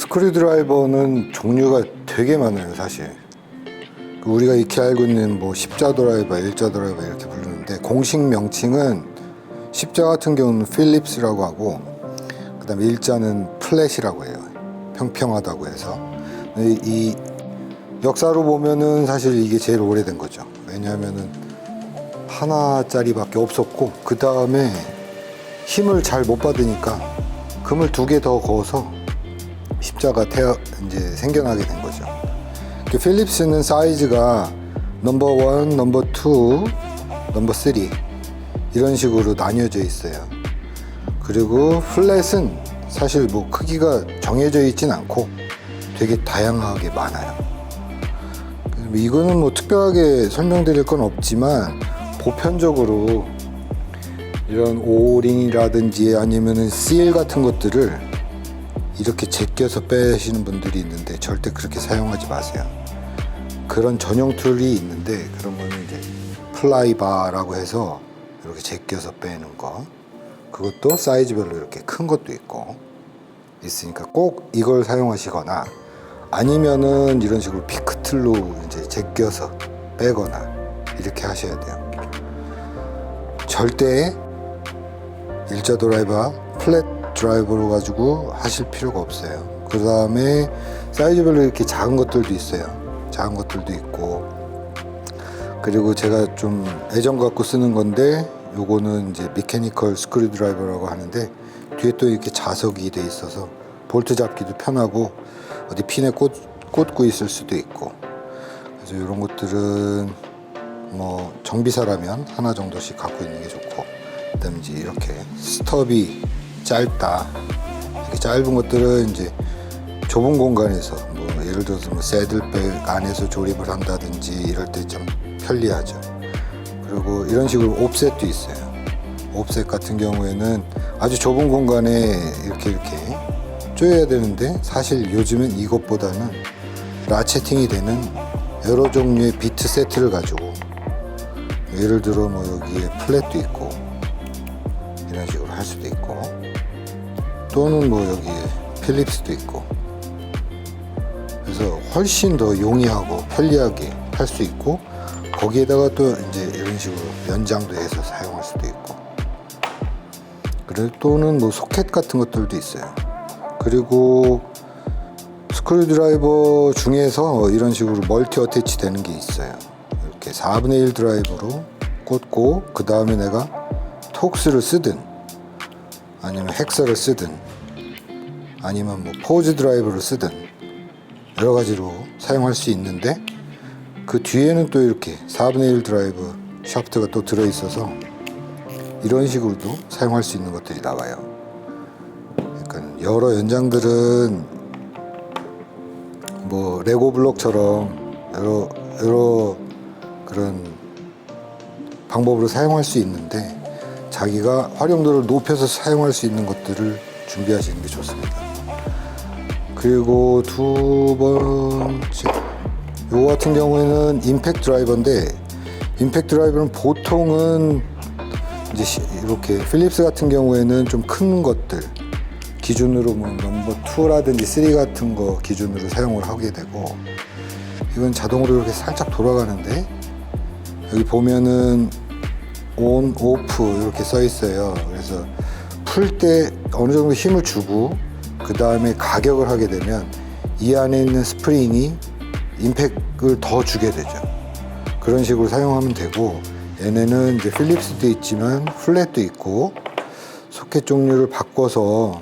스크류 드라이버는 종류가 되게 많아요, 사실. 우리가 익히 알고 있는 뭐 십자 드라이버, 일자 드라이버 이렇게 부르는데, 공식 명칭은 십자 같은 경우는 필립스라고 하고, 그 다음에 일자는 플랫이라고 해요. 평평하다고 해서. 이 역사로 보면은 사실 이게 제일 오래된 거죠. 왜냐하면은 하나짜리밖에 없었고, 그 다음에 힘을 잘 못 받으니까 금을 2개 더 거어서 십자가 이제 생겨나게 된 거죠. 필립스는 사이즈가 넘버 1, 넘버 2, 넘버 3 이런 식으로 나뉘어져 있어요. 그리고 플랫은 사실 뭐 크기가 정해져 있진 않고 되게 다양하게 많아요. 이거는 뭐 특별하게 설명드릴 건 없지만, 보편적으로 이런 오링이라든지 아니면은 실 같은 것들을 이렇게 제껴서 빼시는 분들이 있는데 절대 그렇게 사용하지 마세요. 그런 전용 툴이 있는데, 그런 거는 이제 플라이바라고 해서 이렇게 제껴서 빼는 거, 그것도 사이즈별로 이렇게 큰 것도 있고 있으니까 꼭 이걸 사용하시거나, 아니면은 이런 식으로 피크틀로 이제 제껴서 빼거나 이렇게 하셔야 돼요. 절대 일자 드라이버, 플랫 드라이버로 가지고 하실 필요가 없어요. 그 다음에 사이즈별로 이렇게 작은 것들도 있어요. 작은 것들도 있고, 그리고 제가 좀 애정 갖고 쓰는 건데, 요거는 이제 미케니컬 스크류 드라이버라고 하는데, 뒤에 또 이렇게 자석이 돼 있어서 볼트 잡기도 편하고 어디 핀에 꽂고 있을 수도 있고, 그래서 이런 것들은 뭐 정비사라면 하나 정도씩 갖고 있는 게 좋고, 그다음에 이제 이렇게 스톱이 짧다, 이렇게 짧은 것들은 이제 좁은 공간에서 뭐 예를 들어서 뭐 새들백 안에서 조립을 한다든지 이럴 때 좀 편리하죠. 그리고 이런 식으로 옵셋도 있어요. 옵셋 같은 경우에는 아주 좁은 공간에 이렇게 조여야 되는데, 사실 요즘엔 이것보다는 라체팅이 되는 여러 종류의 비트 세트를 가지고, 예를 들어 뭐 여기에 플랫도 있고 이런 식으로 할 수도 있고, 또는 뭐 여기에 필립스도 있고, 그래서 훨씬 더 용이하고 편리하게 할 수 있고, 거기에다가 또 이제 이런 식으로 연장도 해서 사용할 수도 있고, 그리고 또는 뭐 소켓 같은 것들도 있어요. 그리고 스크류 드라이버 중에서 이런 식으로 멀티 어태치 되는 게 있어요. 이렇게 4분의 1 드라이브로 꽂고, 그 다음에 내가 톡스를 쓰든 아니면 헥사를 쓰든 아니면 뭐 포즈 드라이버를 쓰든 여러 가지로 사용할 수 있는데, 그 뒤에는 또 이렇게 4분의 1 드라이브 샤프트가 또 들어있어서 이런 식으로도 사용할 수 있는 것들이 나와요. 그러니까 여러 연장들은 뭐 레고 블록처럼 여러 그런 방법으로 사용할 수 있는데, 자기가 활용도를 높여서 사용할 수 있는 것들을 준비하시는 게 좋습니다. 그리고 두 번째, 요거 같은 경우에는 임팩트 드라이버인데, 임팩트 드라이버는 보통은 이제 이렇게 필립스 같은 경우에는 좀 큰 것들 기준으로 뭐 넘버 2라든지 3 같은 거 기준으로 사용을 하게 되고, 이건 자동으로 이렇게 살짝 돌아가는데, 여기 보면은 온, 오프 이렇게 써 있어요. 그래서 풀 때 어느 정도 힘을 주고 그 다음에 가격을 하게 되면 이 안에 있는 스프링이 임팩트를 더 주게 되죠. 그런 식으로 사용하면 되고, 얘네는 이제 필립스도 있지만 플랫도 있고, 소켓 종류를 바꿔서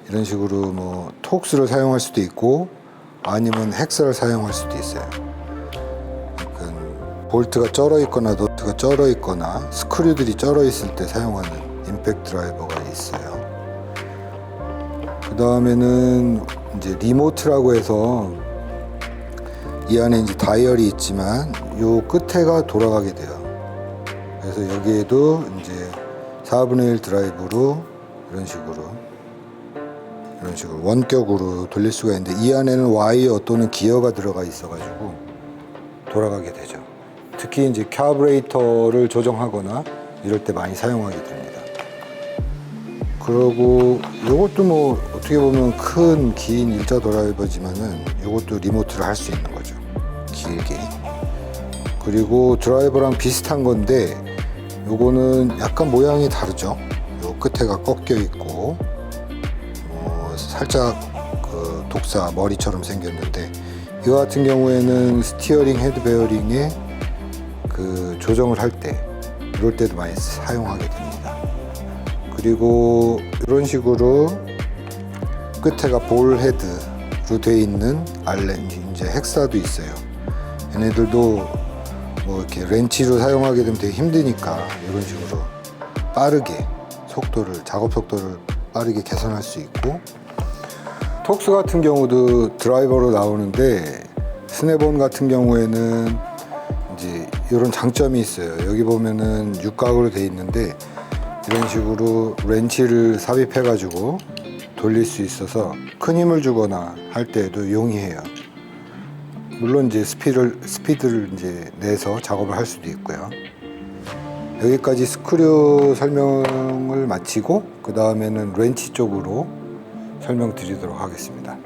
이런 식으로 뭐 톡스를 사용할 수도 있고, 아니면 헥사를 사용할 수도 있어요. 그러니까 볼트가 쩔어 있거나 너트가 쩔어 있거나 스크류들이 쩔어 있을 때 사용하는 임팩트 드라이버가 있어요. 그 다음에는 이제 리모트라고 해서 이 안에 이제 다이얼이 있지만 요 끝에가 돌아가게 돼요. 그래서 여기에도 이제 4분의 1 드라이브로 이런 식으로 원격으로 돌릴 수가 있는데, 이 안에는 와이어 또는 기어가 들어가 있어가지고 돌아가게 되죠. 특히 이제 카브레이터를 조정하거나 이럴 때 많이 사용하게 됩니다. 그리고 이것도 뭐 어떻게 보면 큰 긴 일자 드라이버지만은 이것도 리모트를 할 수 있는 거죠. 길게. 그리고 드라이버랑 비슷한 건데 요거는 약간 모양이 다르죠. 요 끝에가 꺾여 있고 살짝 그 독사 머리처럼 생겼는데, 이거 같은 경우에는 스티어링 헤드 베어링에 그 조정을 할 때 이럴 때도 많이 사용하게 됩니다. 그리고 이런 식으로 끝에가 볼 헤드로 되어 있는 알렌, 이제 헥사도 있어요. 얘네들도 뭐 이렇게 렌치로 사용하게 되면 되게 힘드니까 이런 식으로 빠르게 속도를, 작업 속도를 빠르게 개선할 수 있고, 톡스 같은 경우도 드라이버로 나오는데 스냅온 같은 경우에는 이제 이런 장점이 있어요. 여기 보면은 육각으로 되어 있는데 이런 식으로 렌치를 삽입해 가지고 돌릴 수 있어서 큰 힘을 주거나 할 때에도 용이해요. 물론 이제 스피드를 이제 내서 작업을 할 수도 있고요. 여기까지 스크류 설명을 마치고 그 다음에는 렌치 쪽으로 설명드리도록 하겠습니다.